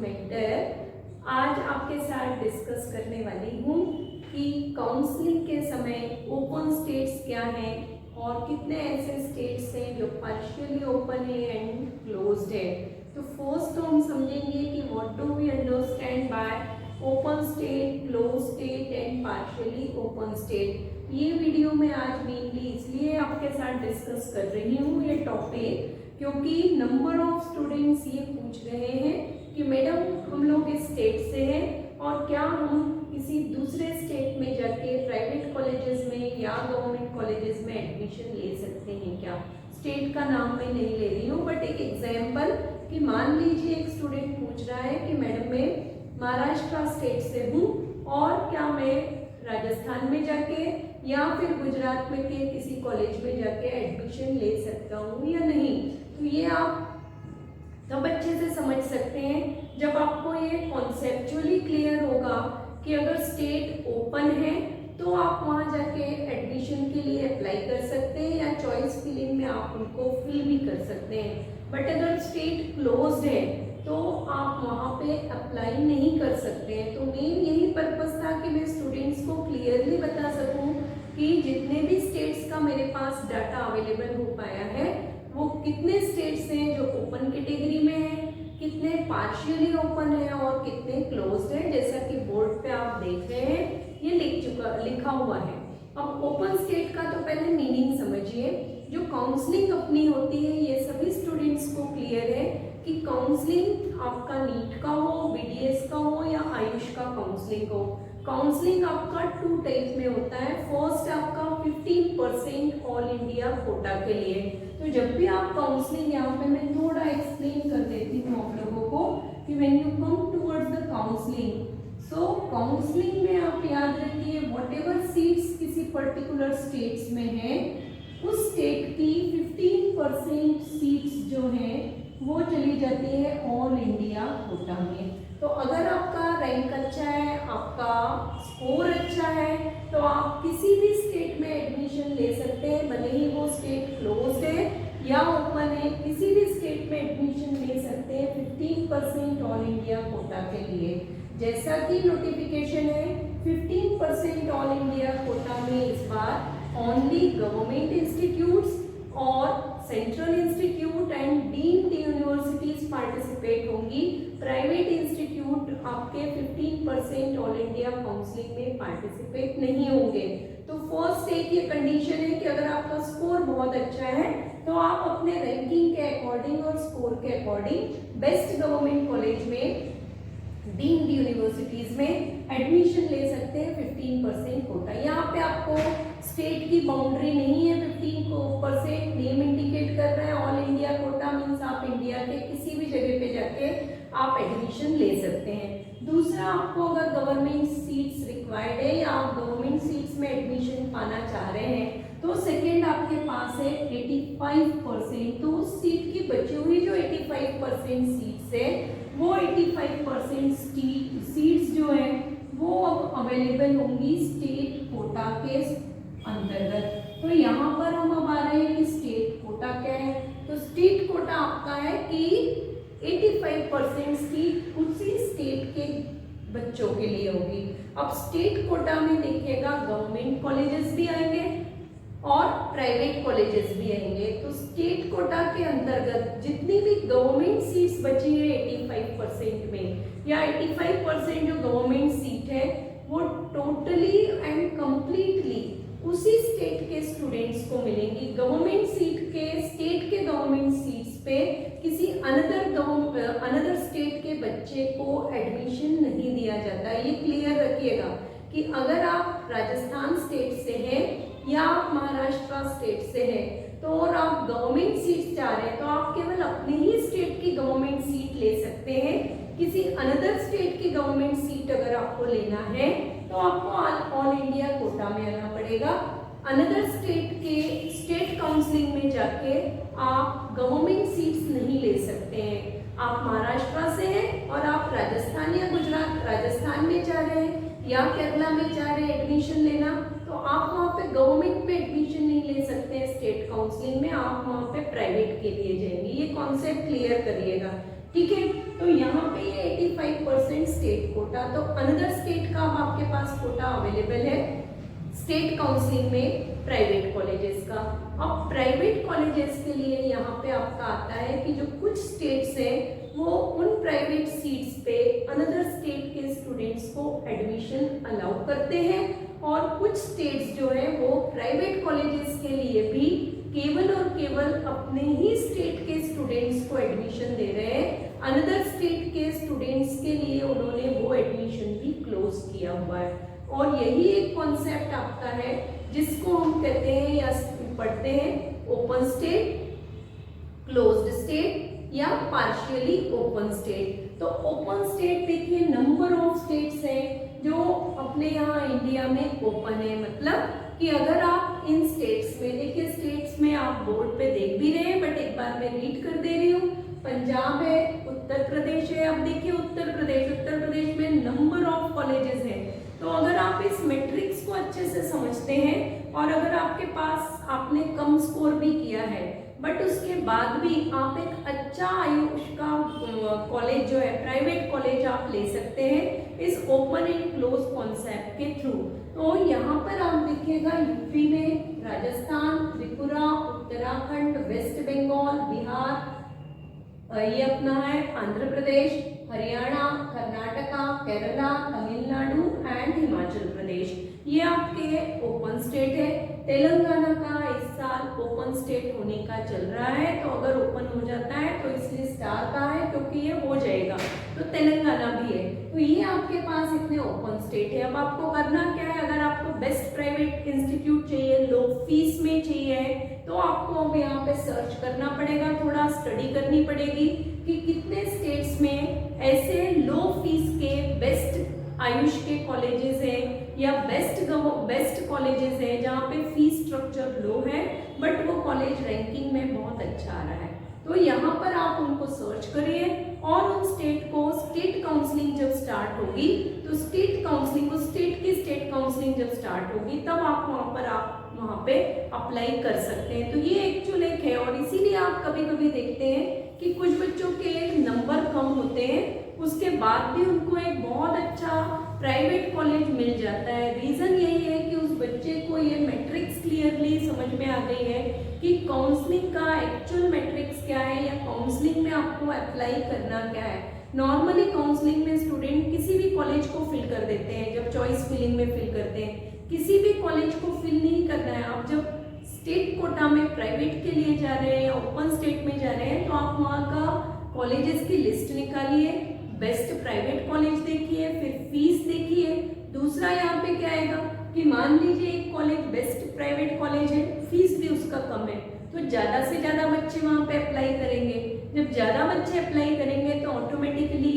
Mentor. आज आपके साथ डिस्कस करने वाली हूँ कि काउंसलिंग के समय ओपन स्टेट्स क्या हैं और कितने ऐसे स्टेट्स हैं जो पार्शियली ओपन है एंड क्लोज्ड है। तो फर्स्ट तो हम समझेंगे कि what do we understand by open state, close state and partially open state. ये वीडियो मैं आज मेनली इसलिए आपके साथ डिस्कस कर रही हूँ ये टॉपिक, क्योंकि नंबर ऑफ स्टूडेंट्स ये पूछ रहे हैं कि मैडम हम लोग इस स्टेट से हैं और क्या हम किसी दूसरे स्टेट में जाके प्राइवेट कॉलेजेस में या गवर्नमेंट कॉलेजेस में एडमिशन ले सकते हैं क्या। स्टेट का नाम मैं नहीं ले रही हूँ, बट एक एग्जाम्पल कि मान लीजिए एक स्टूडेंट पूछ रहा है कि मैडम मैं महाराष्ट्र स्टेट से हूँ और क्या मैं राजस्थान में जाके या फिर गुजरात में के किसी कॉलेज में जाके एडमिशन ले सकता हूँ या नहीं। तो ये आप तब अच्छे से समझ सकते हैं जब आपको ये कॉन्सेप्चुअली क्लियर होगा कि अगर स्टेट ओपन है तो आप वहाँ जाके एडमिशन के लिए अप्लाई कर सकते हैं या चॉइस फिलिंग में आप उनको फिल भी कर सकते हैं। बट अगर स्टेट क्लोज्ड है तो आप वहाँ पे अप्लाई नहीं कर सकते हैं। तो मेन यही पर्पस था कि मैं स्टूडेंट्स को क्लियरली बता सकूँ कि जितने भी स्टेट्स का मेरे पास डाटा अवेलेबल हो पाया है वो कितने स्टेट्स हैं जो ओपन कैटेगरी में है, कितने पार्शियली ओपन है और कितने क्लोज्ड है। जैसा कि बोर्ड पे आप देख रहे हैं ये लिखा हुआ है। अब ओपन स्टेट का तो पहले मीनिंग समझिए। जो काउंसलिंग अपनी होती है ये सभी स्टूडेंट्स को क्लियर है कि काउंसलिंग आपका नीट का हो, बीडीएस का हो या आयुष का काउंसलिंग हो। काउंसलिंग आपका 2 टाइप में होता है। फर्स्ट आपका 15% ऑल इंडिया कोटा के लिए। तो जब भी आप काउंसलिंग, यहाँ पे मैं थोड़ा एक्सप्लेन कर देती हूँ आप लोगों को कि when you come towards the counselling, so counselling में आप याद रखिए व्हाटएवर सीट्स किसी पर्टिकुलर स्टेट्स में है उस स्टेट की 15% सीट्स जो हैं वो चली जाती है ऑल इंडिया कोटा में। तो अगर आपका रैंक अच्छा है, आपका स्कोर अच्छा है, तो आप किसी भी स्टेट में एडमिशन ले सकते हैं, भले ही वो स्टेट क्लोज्ड है या ओपन है, किसी भी स्टेट में एडमिशन ले सकते हैं 15% ऑल इंडिया कोटा के लिए। जैसा कि नोटिफिकेशन है 15% ऑल इंडिया कोटा में इस बार ओनली गवर्नमेंट इंस्टीट्यूट्स और central institute and deemed universities participate होंगी। प्राइवेट इंस्टीट्यूट आपके 15% ऑल इंडिया काउंसलिंग में पार्टिसिपेट नहीं होंगे। तो फर्स्ट एक ये कंडीशन है कि अगर आपका स्कोर बहुत अच्छा है तो आप अपने रैंकिंग के अकॉर्डिंग और स्कोर के अकॉर्डिंग बेस्ट गवर्नमेंट कॉलेज में, डीम्ड यूनिवर्सिटीज में एडमिशन ले सकते हैं 15% कोटा। यहाँ पे आपको स्टेट की बाउंड्री नहीं है, 15% नेम इंडिकेट कर रहे हैं। ऑल इंडिया कोटा मीन्स आप इंडिया के किसी भी जगह पे जाके आप एडमिशन ले सकते हैं। दूसरा, आपको अगर गवर्नमेंट सीट्स रिक्वायर्ड है या आप गवर्नमेंट सीट्स में एडमिशन पाना चाह रहे हैं तो सेकेंड आपके पास है 85%। तो उस सीट की बची हुई जो 85% सीट्स है वो 85% सीट्स जो है वो अब अवेलेबल होंगी स्टेट कोटा के अंतर्गत। तो यहाँ पर हम अब आ रहे हैं कि स्टेट कोटा क्या है। तो स्टेट कोटा आपका है कि 85% सीट उसी स्टेट के बच्चों के लिए होगी। अब स्टेट कोटा में देखिएगा गवर्नमेंट कॉलेजेस भी आएंगे और प्राइवेट कॉलेजेस भी आएंगे। तो स्टेट कोटा के अंतर्गत जितनी भी गवर्नमेंट सीट्स बची है 85% में, या 85% जो गवर्नमेंट सीट है वो टोटली एंड कंप्लीटली उसी स्टेट के स्टूडेंट्स को मिलेंगी। गवर्नमेंट सीट के, स्टेट के गवर्नमेंट सीट्स पे किसी अनदर स्टेट के बच्चे को एडमिशन नहीं दिया जाता। ये क्लियर रखिएगा कि अगर आप राजस्थान स्टेट से हैं या आप महाराष्ट्र स्टेट से हैं तो और आप गवर्नमेंट सीट चाह रहे हैं तो आप केवल अपने ही स्टेट की गवर्नमेंट सीट ले सकते हैं। किसी अनदर स्टेट की गवर्नमेंट सीट अगर आपको लेना है तो आपको ऑल इंडिया कोटा में आना पड़ेगा। अनदर स्टेट के स्टेट काउंसलिंग में जाके आप गवर्नमेंट सीट्स नहीं ले सकते हैं। आप महाराष्ट्र से हैं और आप राजस्थान या गुजरात, राजस्थान में चाह रहे हैं या केरला में चाह रहे हैं एडमिशन लेना, तो आप वहाँ पे गवर्नमेंट में एडमिशन नहीं ले सकते हैं स्टेट काउंसलिंग में, आप वहाँ पे प्राइवेट के लिए जाएंगे। ये कॉन्सेप्ट क्लियर करिएगा, ठीक है। तो यहाँ पे ये 85% स्टेट कोटा, तो अनदर स्टेट का अब आपके पास कोटा अवेलेबल है स्टेट काउंसलिंग में प्राइवेट कॉलेजेस का। अब प्राइवेट कॉलेजेस के लिए यहाँ पे आपका आता है कि जो कुछ स्टेट्स है वो उन प्राइवेट सीट्स पे अनदर स्टेट के स्टूडेंट्स को एडमिशन अलाउ करते हैं, और कुछ स्टेट्स जो है वो प्राइवेट कॉलेजेस के लिए भी केवल और केवल अपने ही स्टेट के स्टूडेंट्स को एडमिशन दे रहे हैं। अनदर स्टेट के स्टूडेंट्स के लिए उन्होंने वो एडमिशन भी क्लोज किया हुआ है। और यही एक कॉन्सेप्ट आपका है जिसको हम कहते हैं या पढ़ते हैं ओपन स्टेट, क्लोज्ड स्टेट या पार्शियली ओपन स्टेट। तो ओपन स्टेट देखिए नंबर ऑफ स्टेट्स हैं जो अपने यहाँ इंडिया में ओपन है, मतलब कि अगर आप इन स्टेट्स में देखिए, स्टेट्स में आप बोर्ड पे देख भी रहे हैं बट एक बार मैं रीड कर दे रही हूँ। पंजाब है, उत्तर प्रदेश है। अब देखिए उत्तर प्रदेश में नंबर ऑफ कॉलेजेस हैं। तो अगर आप इस मैट्रिक्स को अच्छे से समझते हैं और अगर आपके पास आपने कम स्कोर भी किया है बट उसके बाद भी आप एक अच्छा आयुष का कॉलेज जो है प्राइवेट कॉलेज आप ले सकते हैं इस ओपन एंड क्लोज कॉन्सेप्ट के थ्रू। तो यहाँ पर आप देखिएगा यूपी में, राजस्थान, त्रिपुरा, उत्तराखंड, वेस्ट बंगाल, बिहार, ये अपना है आंध्र प्रदेश, हरियाणा, कर्नाटका, केरला, तमिलनाडु एंड हिमाचल प्रदेश, ये आपके ओपन स्टेट है। तेलंगाना का इस साल ओपन स्टेट होने का चल रहा है, तो अगर ओपन हो जाता है तो इसलिए स्टार का है क्योंकि ये हो जाएगा, तो तेलंगाना भी है। तो ये आपके पास इतने ओपन स्टेट है। अब आपको करना क्या है, अगर आपको बेस्ट प्राइवेट इंस्टीट्यूट चाहिए, लो फीस में चाहिए, तो आपको अब यहाँ पे सर्च करना पड़ेगा, थोड़ा स्टडी करनी पड़ेगी कि कितने स्टेट्स में ऐसे लो फीस के बेस्ट आयुष के कॉलेजेस हैं या बेस्ट कॉलेजेस हैं जहाँ पे फीस स्ट्रक्चर लो है बट वो कॉलेज रैंकिंग में बहुत अच्छा आ रहा है। तो यहाँ पर आप उनको सर्च करिए और उन स्टेट को स्टेट काउंसलिंग जब स्टार्ट होगी तो स्टेट काउंसलिंग जब स्टार्ट होगी तब आप वहाँ पे अप्लाई कर सकते हैं। तो ये एक्चुअल एक है और इसीलिए आप कभी कभी देखते हैं कि कुछ बच्चों के नंबर कम होते हैं उसके बाद भी उनको एक बहुत अच्छा प्राइवेट कॉलेज मिल जाता है। रीजन यही है कि उस बच्चे को ये मैट्रिक्स क्लियरली समझ में आ गई है कि काउंसलिंग का एक्चुअल मैट्रिक्स क्या है या काउंसलिंग में आपको अप्लाई करना क्या है। नॉर्मली काउंसलिंग में स्टूडेंट किसी भी कॉलेज को फिल कर देते हैं, जब चॉइस फिलिंग में फिल करते हैं किसी भी कॉलेज को फिल नहीं करना है। आप जब स्टेट कोटा में प्राइवेट के लिए जा रहे हैं या ओपन स्टेट में जा रहे हैं तो आप वहाँ का कॉलेजेस की लिस्ट निकालिए, बेस्ट प्राइवेट कॉलेज देखिए, फिर फीस देखिए। दूसरा यहाँ पे क्या आएगा कि मान लीजिए एक कॉलेज बेस्ट प्राइवेट कॉलेज है, फीस भी उसका कम है, तो ज़्यादा से ज़्यादा बच्चे वहाँ पे अप्लाई करेंगे। जब ज़्यादा बच्चे अप्लाई करेंगे तो ऑटोमेटिकली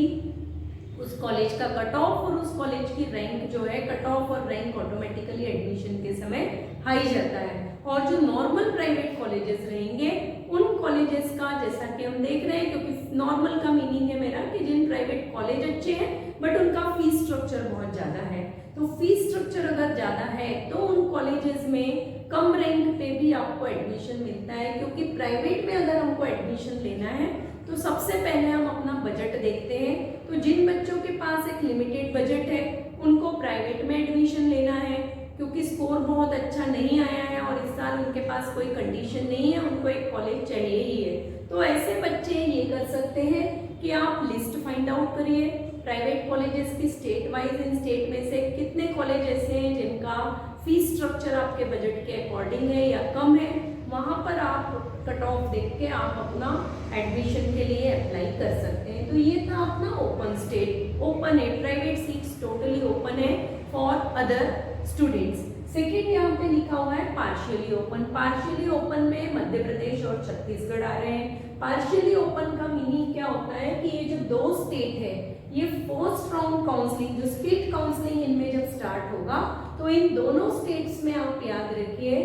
उस कॉलेज का कट ऑफ और उस कॉलेज की रैंक जो है, कट ऑफ और रैंक ऑटोमेटिकली एडमिशन के समय हाई जाता है। और जो नॉर्मल प्राइवेट कॉलेजेस रहेंगे उन कॉलेजेस का जैसा कि हम देख रहे हैं, क्योंकि नॉर्मल का मीनिंग है मेरा कि जिन प्राइवेट कॉलेज अच्छे हैं बट उनका फीस स्ट्रक्चर बहुत ज़्यादा है, तो फीस स्ट्रक्चर अगर ज़्यादा है तो उन कॉलेजेस में कम रैंक पे भी आपको एडमिशन मिलता है। क्योंकि प्राइवेट में अगर हमको एडमिशन लेना है तो सबसे पहले हम अपना बजट देखते हैं। तो जिन बच्चों के पास एक लिमिटेड बजट है उनको प्राइवेट में एडमिशन लेना है, क्योंकि स्कोर बहुत अच्छा नहीं आया है और इस साल उनके पास कोई कंडीशन नहीं है, उनको एक कॉलेज चाहिए ही है। तो ऐसे बच्चे ये कर सकते हैं कि आप लिस्ट फाइंड आउट करिए प्राइवेट कॉलेजेस की स्टेट वाइज, इन स्टेट में से कितने कॉलेज ऐसे हैं जिनका फीस स्ट्रक्चर आपके बजट के अकॉर्डिंग है या कम है, वहाँ पर आप कट ऑफ देख के आप अपना एडमिशन के लिए अप्लाई कर सकते हैं। तो ये था अपना ओपन स्टेट, ओपन है, प्राइवेट सीट्स टोटली ओपन है फॉर अदर स्टूडेंट्स। सेकेंड यहाँ पे लिखा हुआ है पार्शियली ओपन। पार्शियली ओपन में मध्य प्रदेश और छत्तीसगढ़ आ रहे हैं। पार्शियली ओपन का मीनिंग क्या होता है कि ये जो दो स्टेट है ये फर्स्ट राउंड काउंसलिंग, जो स्टेट काउंसलिंग इनमें जब स्टार्ट होगा तो इन दोनों स्टेट्स में आप याद रखिए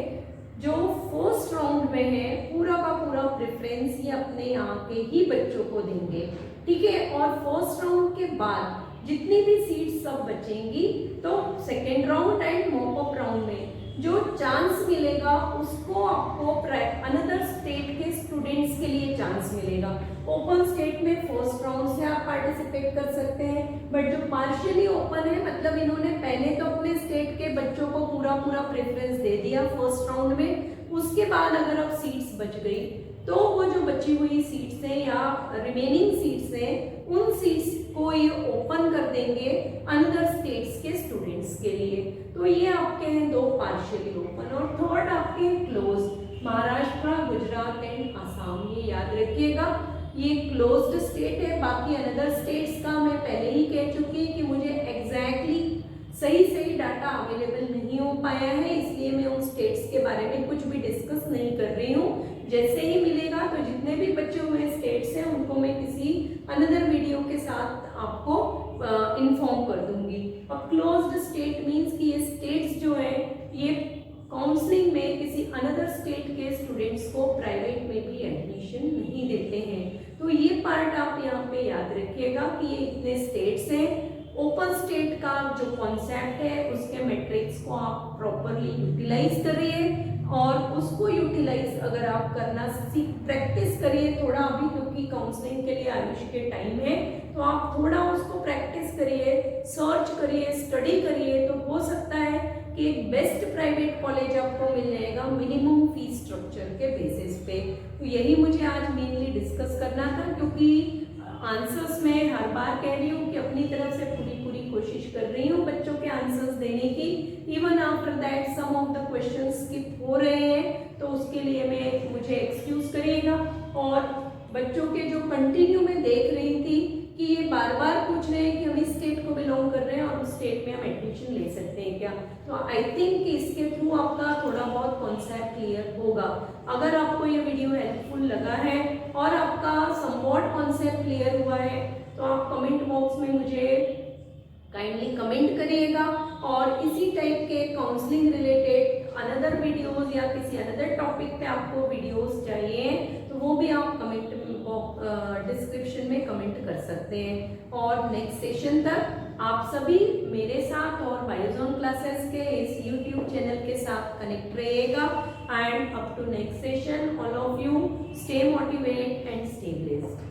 जो फर्स्ट राउंड में है पूरा का पूरा प्रेफरेंस ये अपने यहाँ के ही बच्चों को देंगे, ठीक है। और फर्स्ट राउंड के बाद जितनी भी सीट्स सब बचेंगी तो second round and mop up round में जो चांस मिलेगा उसको आपको अनदर स्टेट के स्टूडेंट्स के लिए चांस मिलेगा। ओपन स्टेट में फर्स्ट फर्स्ट राउंड से आप पार्टिसिपेट कर सकते हैं। बट जो पार्शियली ओपन है, मतलब इन्होंने पहले तो अपने स्टेट के बच्चों को पूरा प्रेफरेंस दे दिया फर्स्ट राउंड में, उसके बाद अगर अब सीट्स बच गई तो वो जो बची हुई सीट्स हैं या रिमेनिंग सीट्स हैं, उन सीट्स को ये ओपन कर देंगे अनदर स्टेट्स के स्टूडेंट्स के लिए। तो ये आपके हैं दो पार्शियली ओपन, और थर्ड आपके हैं क्लोज, महाराष्ट्र, गुजरात एंड आसाम। ये याद रखिएगा, ये क्लोज्ड स्टेट है। बाकी अनदर स्टेट्स का मैं पहले ही कह चुकी कि मुझे एग्जैक्टली सही डाटा अवेलेबल नहीं हो पाया है, इसलिए मैं उन स्टेट्स के बारे में कुछ भी डिस्कस नहीं कर रही हूँ। जैसे ही मिलेगा तो जितने भी बचे हुए स्टेट्स हैं उनको मैं किसी अनदर वीडियो के साथ आपको इन्फॉर्म कर दूंगी। और क्लोज्ड स्टेट मीन्स कि ये स्टेट्स जो है ये काउंसलिंग में किसी अनदर स्टेट के स्टूडेंट्स को प्राइवेट में भी एडमिशन नहीं देते हैं। तो ये पार्ट आप यहाँ पे याद रखिएगा कि ये इतने स्टेट्स हैं। ओपन स्टेट का जो कॉन्सेप्ट है उसके मैट्रिक्स को आप प्रॉपरली यूटिलाइज करिए, और उसको यूटिलाइज अगर आप करना प्रैक्टिस करिए थोड़ा अभी, क्योंकि काउंसलिंग के लिए आयुष के टाइम है, तो आप थोड़ा उसको प्रैक्टिस करिए, सर्च करिए, स्टडी करिए, तो हो सकता है कि एक बेस्ट प्राइवेट कॉलेज आपको मिल जाएगा मिनिमम फीस स्ट्रक्चर के बेसिस पे। तो यही मुझे आज मेनली डिस्कस करना था, क्योंकि आंसर्स में हर बार कह रही हूँ कि अपनी तरफ से पूरी कोशिश कर रही हूँ बच्चों के आंसर्स देने की। Even after that some of the questions skip हो रहे हैं, तो उसके लिए मुझे एक्सक्यूज करिएगा। और बच्चों के जो कंटिन्यू में देख रही थी कि ये बार पूछ रहे हैं कि हम इस स्टेट को बिलोंग कर रहे हैं और उस स्टेट में हम एडमिशन ले सकते हैं क्या, तो आई थिंक कि इसके थ्रू आपका थोड़ा बहुत कॉन्सेप्ट क्लियर होगा। अगर आपको ये वीडियो हेल्पफुल लगा है और आपका समवॉट कॉन्सेप्ट क्लियर हुआ है, तो आप कमेंट बॉक्स में मुझे काइंडली कमेंट करिएगा। और इसी टाइप के काउंसलिंग रिलेटेड अनदर वीडियोस या किसी अनदर टॉपिक पे आपको वीडियोस चाहिए तो वो भी आप कमेंट डिस्क्रिप्शन में कमेंट कर सकते हैं। और नेक्स्ट सेशन तक आप सभी मेरे साथ और बायोजोन क्लासेस के इस यूट्यूब चैनल के साथ कनेक्ट रहिएगा। And up to next session, all of you stay motivated and stay blessed.